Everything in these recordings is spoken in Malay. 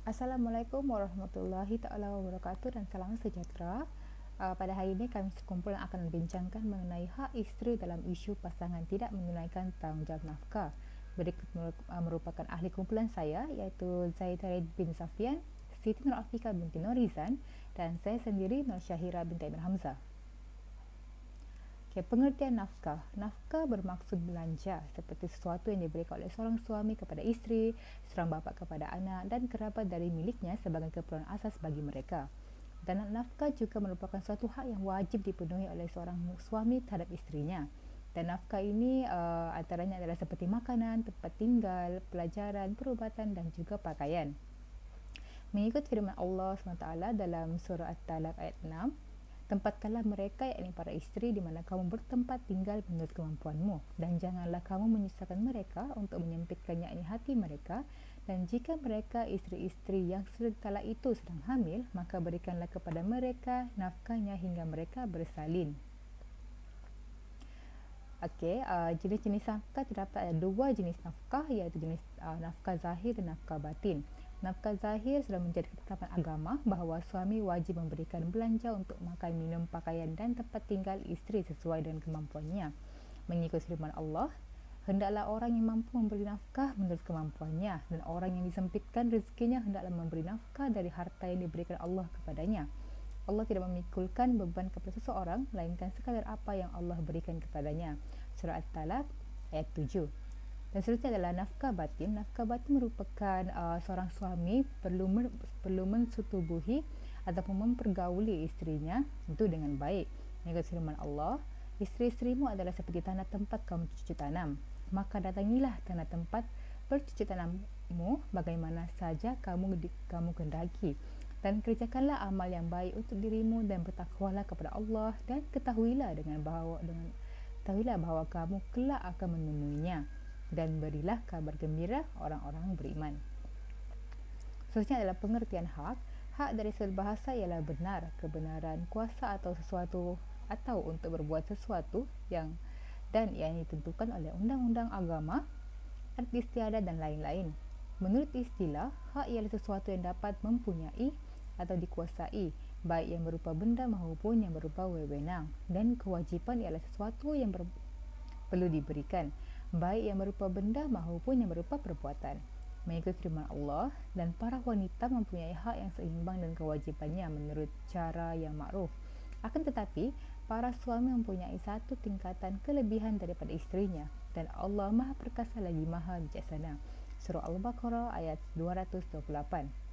Assalamualaikum warahmatullahi taala wabarakatuh dan salam sejahtera. Pada hari ini kami sekumpulan akan membincangkan mengenai hak isteri dalam isu pasangan tidak menunaikan tanggungjawab nafkah. Berikut merupakan ahli kumpulan saya iaitu Zaidarid bin Safian, Siti Nur Afika binti Norizan dan saya sendiri Nur Syahira binti Amir Hamzah. Pengertian nafkah. Nafkah bermaksud belanja seperti sesuatu yang diberikan oleh seorang suami kepada isteri, seorang bapa kepada anak dan kerabat dari miliknya sebagai keperluan asas bagi mereka. Dan nafkah juga merupakan suatu hak yang wajib dipenuhi oleh seorang suami terhadap isterinya. Dan nafkah ini antaranya adalah seperti makanan, tempat tinggal, pelajaran, perubatan dan juga pakaian. Mengikut firman Allah SWT dalam surah At-Talaq ayat 6, tempatkanlah mereka yakni para isteri di mana kamu bertempat tinggal menurut kemampuanmu dan janganlah kamu menyusahkan mereka untuk menyempitkan yakni hati mereka, dan jika mereka isteri-isteri yang sudah talak itu sedang hamil, maka berikanlah kepada mereka nafkahnya hingga mereka bersalin. Jenis-jenis nafkah terdapat ada dua jenis nafkah, iaitu jenis nafkah zahir dan nafkah batin. Nafkah zahir sudah menjadi ketetapan agama bahawa suami wajib memberikan belanja untuk makan, minum, pakaian dan tempat tinggal isteri sesuai dengan kemampuannya. Mengikut firman Allah, hendaklah orang yang mampu memberi nafkah menurut kemampuannya, dan orang yang disempitkan rezekinya hendaklah memberi nafkah dari harta yang diberikan Allah kepadanya. Allah tidak memikulkan beban kepada seseorang melainkan sekadar apa yang Allah berikan kepadanya. Surah At-Talaq ayat 7. Dan seterusnya adalah nafkah batin. Nafkah batin merupakan seorang suami perlu mensetubuhi ataupun mempergauli isterinya itu dengan baik. Mengikut firman Allah, isteri-isterimu adalah seperti tanah tempat kamu cuci tanam. Maka datangilah tanah tempat bercuci tanammu bagaimana saja kamu kehendaki. Dan kerjakanlah amal yang baik untuk dirimu dan bertakwalah kepada Allah, dan ketahuilah bahawa kamu kelak akan menemuinya, dan berilah kabar gembira orang-orang beriman. Seterusnya adalah pengertian hak. Hak dari sudut bahasa ialah benar, kebenaran, kuasa atau sesuatu, atau untuk berbuat sesuatu yang ditentukan oleh undang-undang agama, arti istiadat dan lain-lain. Menurut istilah, hak ialah sesuatu yang dapat mempunyai atau dikuasai, baik yang berupa benda maupun yang berupa wewenang. Dan kewajipan ialah sesuatu yang perlu diberikan, baik yang berupa benda maupun yang berupa perbuatan. Mengikut firman Allah, dan para wanita mempunyai hak yang seimbang dan kewajipannya menurut cara yang makruf. Akan tetapi, para suami mempunyai satu tingkatan kelebihan daripada isterinya, dan Allah Maha Perkasa lagi Maha Bijaksana. Surah Al-Baqarah ayat 228.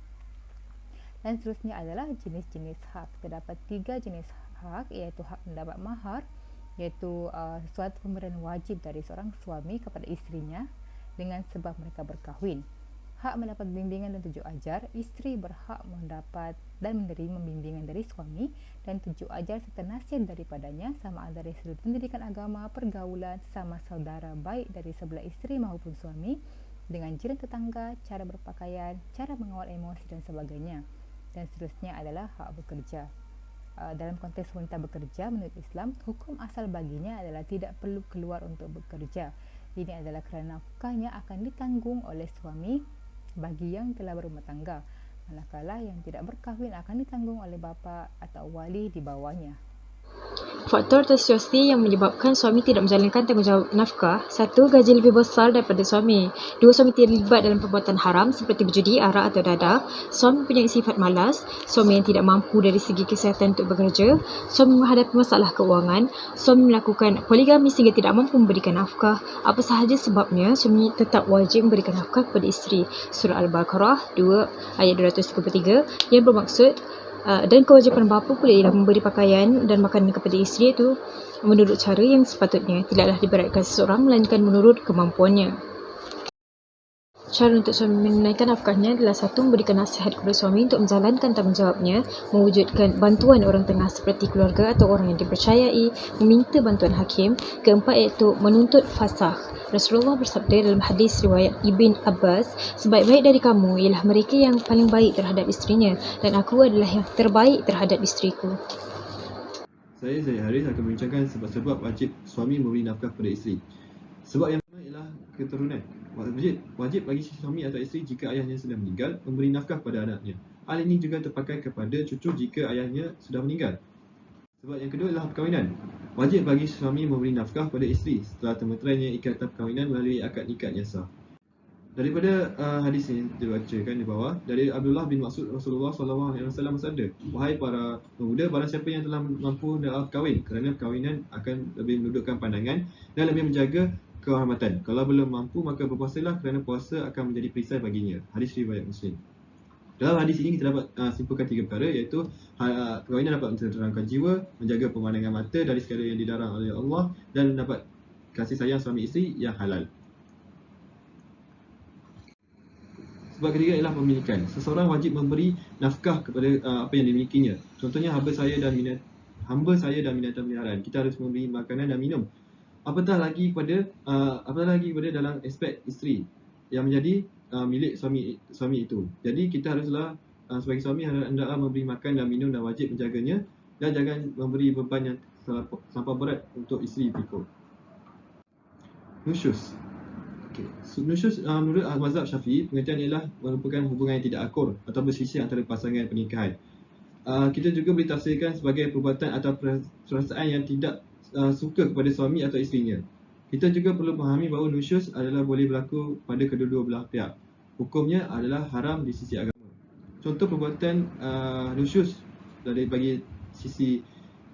Dan seterusnya adalah jenis-jenis hak. Terdapat 3 jenis hak, iaitu hak mendapat mahar, iaitu suatu pemberian wajib dari seorang suami kepada isterinya dengan sebab mereka berkahwin. Hak mendapat bimbingan dan tunjuk ajar. Isteri berhak mendapat dan menerima bimbingan dari suami dan tunjuk ajar serta nasihat daripadanya, sama ada dari sudut pendidikan agama, pergaulan, sama saudara, baik dari sebelah isteri maupun suami, dengan jiran tetangga, cara berpakaian, cara mengawal emosi dan sebagainya. Dan seterusnya adalah hak bekerja. Dalam konteks wanita bekerja, menurut Islam, hukum asal baginya adalah tidak perlu keluar untuk bekerja. Ini adalah kerana nafkahnya akan ditanggung oleh suami bagi yang telah berumah tangga, manakala yang tidak berkahwin akan ditanggung oleh bapa atau wali di bawahnya. Faktor atau situasi yang menyebabkan suami tidak menjalankan tanggungjawab nafkah. 1. Gaji lebih besar daripada suami. 2. Suami terlibat dalam perbuatan haram seperti berjudi, arak atau dadah. Suami mempunyai sifat malas. Suami yang tidak mampu dari segi kesihatan untuk bekerja. Suami menghadapi masalah keuangan. Suami melakukan poligami sehingga tidak mampu memberikan nafkah. Apa sahaja sebabnya, suami tetap wajib memberikan nafkah kepada isteri. Surah Al-Baqarah 2 ayat 233, yang bermaksud dan kewajipan bapa pula ialah memberi pakaian dan makanan kepada isteri itu menurut cara yang sepatutnya, tidaklah diberatkan seseorang melainkan menurut kemampuannya. Cara untuk suami menunaikan nafkahnya adalah 1. Memberikan nasihat kepada suami untuk menjalankan tanggungjawabnya, mewujudkan bantuan orang tengah seperti keluarga atau orang yang dipercayai, meminta bantuan hakim. 4. iaitu menuntut fasakh. Rasulullah bersabda dalam hadis riwayat Ibn Abbas, sebaik-baik dari kamu ialah mereka yang paling baik terhadap isterinya, dan aku adalah yang terbaik terhadap isteriku. Saya Haris akan membincangkan sebab-sebab wajib suami memberi nafkah kepada isteri. Sebab yang pertama ialah keturunan. Wajib bagi suami atau isteri jika ayahnya sudah meninggal memberi nafkah pada anaknya. Hal ini juga terpakai kepada cucu jika ayahnya sudah meninggal. Sebab yang kedua adalah perkahwinan. Wajib bagi suami memberi nafkah pada isteri setelah termeterainya ikatan perkahwinan melalui akad nikah yang sah. Daripada hadis ini dibacakan di bawah, dari Abdullah bin Mas'ud, Rasulullah SAW bersabda, "Wahai para pemuda, barang siapa yang telah mampu dalam kahwin, kerana perkahwinan akan lebih menundukkan pandangan dan lebih menjaga kehormatan. Kalau belum mampu, maka berpuasalah kerana puasa akan menjadi perisai baginya." Hadis riwayat Muslim. Dalam hadis ini kita dapat simpulkan 3 perkara, iaitu perkahwinan dapat menenteramkan jiwa, menjaga pemandangan mata dari segala yang dilarang oleh Allah, dan dapat kasih sayang suami isteri yang halal. Sebab ketiga ialah pemilikan. Seseorang wajib memberi nafkah kepada apa yang dimilikinya. Contohnya hamba saya dan binatang peliharaan. Kita harus memberi makanan dan minum. Apatah lagi kepada dalam aspek isteri yang menjadi milik suami itu. Jadi kita haruslah sebagai suami hendaklah memberi makan dan minum dan wajib menjaganya, dan jangan memberi beban yang terlampau berat untuk isteri pikul. Nusyus. Nusyus menurut mazhab Syafi'i, pengertian ialah merupakan hubungan yang tidak akur atau bersisih antara pasangan pernikahan. Kita juga boleh tafsirkan sebagai perbuatan atau perasaan yang tidak suka kepada suami atau isterinya. Kita juga perlu fahami bahawa nusyus adalah boleh berlaku pada kedua-dua belah pihak. Hukumnya adalah haram di sisi agama. Contoh perbuatan nusyus bagi sisi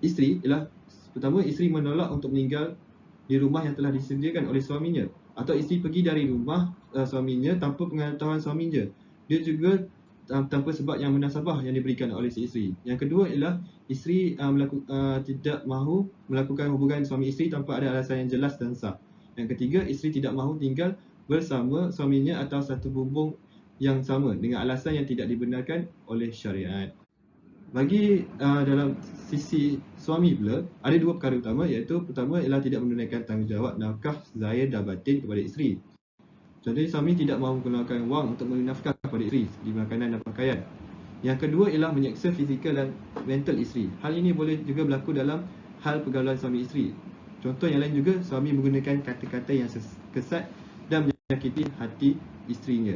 isteri ialah, pertama, isteri menolak untuk meninggal di rumah yang telah disediakan oleh suaminya, atau isteri pergi dari rumah suaminya tanpa pengetahuan suaminya. Dia juga tanpa sebab yang munasabah yang diberikan oleh si isteri. Yang kedua ialah isteri tidak mahu melakukan hubungan suami isteri tanpa ada alasan yang jelas dan sah. Yang ketiga, isteri tidak mahu tinggal bersama suaminya atau satu bumbung yang sama dengan alasan yang tidak dibenarkan oleh syariat. Bagi dalam sisi suami pula, ada 2 perkara utama, iaitu pertama ialah tidak menunaikan tanggungjawab nafkah zahir dan batin kepada isteri. Contohnya, suami tidak mahu mengeluarkan wang untuk memberi nafkah kepada isteri di makanan dan pakaian. Yang kedua ialah menyeksa fizikal dan mental isteri. Hal ini boleh juga berlaku dalam hal pergaulan suami isteri. Contoh yang lain juga, suami menggunakan kata-kata yang kesat dan menyakiti hati isterinya.